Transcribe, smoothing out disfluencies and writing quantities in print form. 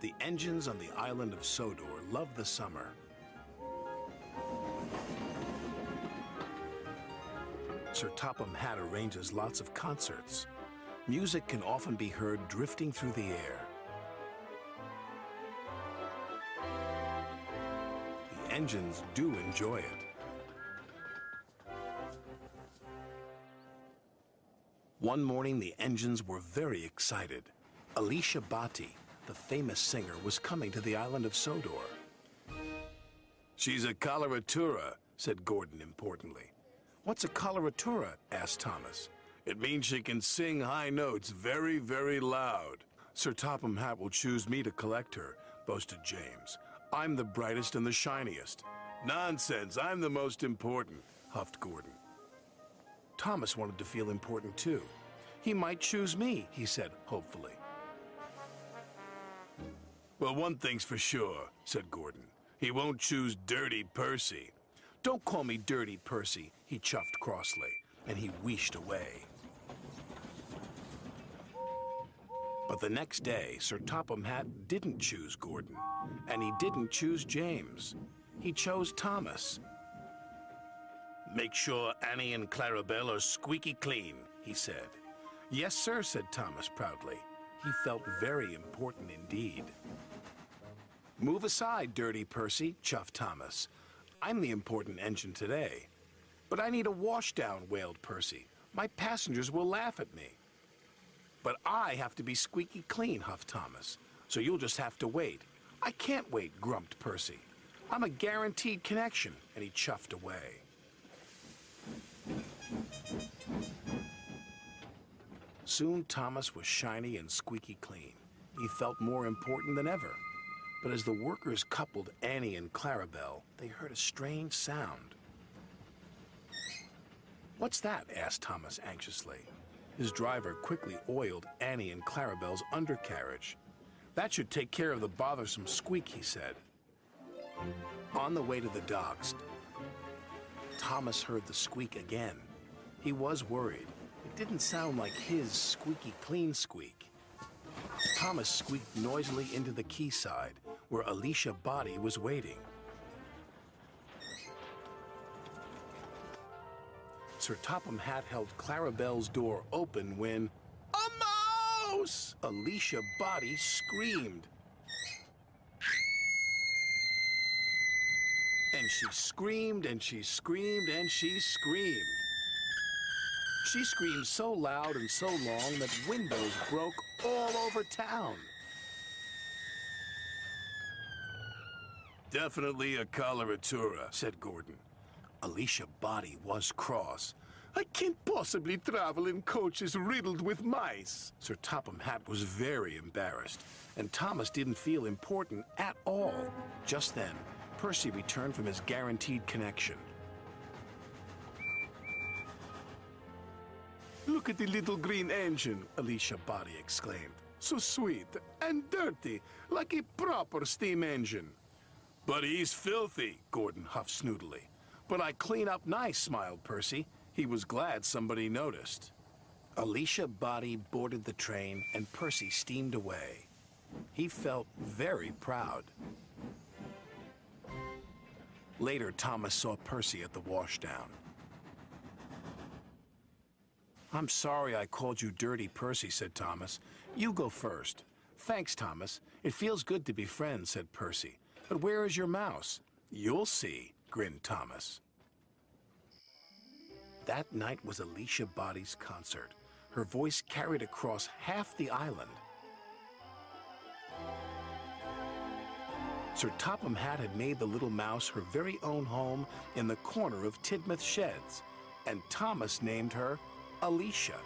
The engines on the island of Sodor love the summer. Sir Topham Hatt arranges lots of concerts. Music can often be heard drifting through the air. The engines do enjoy it. One morning, the engines were very excited. Alicia Bhatti, the famous singer, was coming to the island of Sodor. "She's a coloratura," said Gordon importantly. "What's a coloratura?" asked Thomas. "It means she can sing high notes very, very loud." "Sir Topham Hatt will choose me to collect her," boasted James. "I'm the brightest and the shiniest." "Nonsense, I'm the most important," huffed Gordon. Thomas wanted to feel important too. "He might choose me," he said hopefully. "Well, one thing's for sure," said Gordon. "He won't choose Dirty Percy." "Don't call me Dirty Percy," he chuffed crossly, and he wheeshed away. But the next day, Sir Topham Hatt didn't choose Gordon, and he didn't choose James. He chose Thomas. "Make sure Annie and Clarabelle are squeaky clean," he said. "Yes, sir," said Thomas proudly. He felt very important indeed. "Move aside, Dirty Percy," chuffed Thomas. "I'm the important engine today." "But I need a washdown," wailed Percy. "My passengers will laugh at me." "But I have to be squeaky clean," huffed Thomas. "So you'll just have to wait." "I can't wait," grumped Percy. "I'm a guaranteed connection," and he chuffed away. Soon Thomas was shiny and squeaky clean. He felt more important than ever. But as the workers coupled Annie and Clarabelle, they heard a strange sound. "What's that?" asked Thomas anxiously. His driver quickly oiled Annie and Clarabelle's undercarriage. "That should take care of the bothersome squeak," he said. On the way to the docks, Thomas heard the squeak again. He was worried. It didn't sound like his squeaky clean squeak. Thomas squeaked noisily into the quayside, where Alicia Bhatti was waiting. Sir Topham Hatt held Clarabelle's door open when, "A mouse!" Alicia Bhatti screamed. And she screamed, and she screamed, and she screamed. She screamed so loud and so long that windows broke all over town. "Definitely a coloratura," said Gordon. Alicia Bhatti was cross. "I can't possibly travel in coaches riddled with mice." Sir Topham Hatt was very embarrassed, and Thomas didn't feel important at all. Just then, Percy returned from his guaranteed connection. "Look at the little green engine," Alicia Bhatti exclaimed. "So sweet and dirty, like a proper steam engine." "But he's filthy," Gordon huffed snootily. "But I clean up nice," smiled Percy. He was glad somebody noticed. Alicia Bhatti boarded the train, and Percy steamed away. He felt very proud. Later, Thomas saw Percy at the washdown. "I'm sorry I called you Dirty Percy," said Thomas. "You go first." "Thanks, Thomas. It feels good to be friends," said Percy. "But where is your mouse?" "You'll see," grinned Thomas. That night was Alicia Bhatti's concert. Her voice carried across half the island. Sir Topham Hatt had made the little mouse her very own home in the corner of Tidmouth Sheds, and Thomas named her Alicia.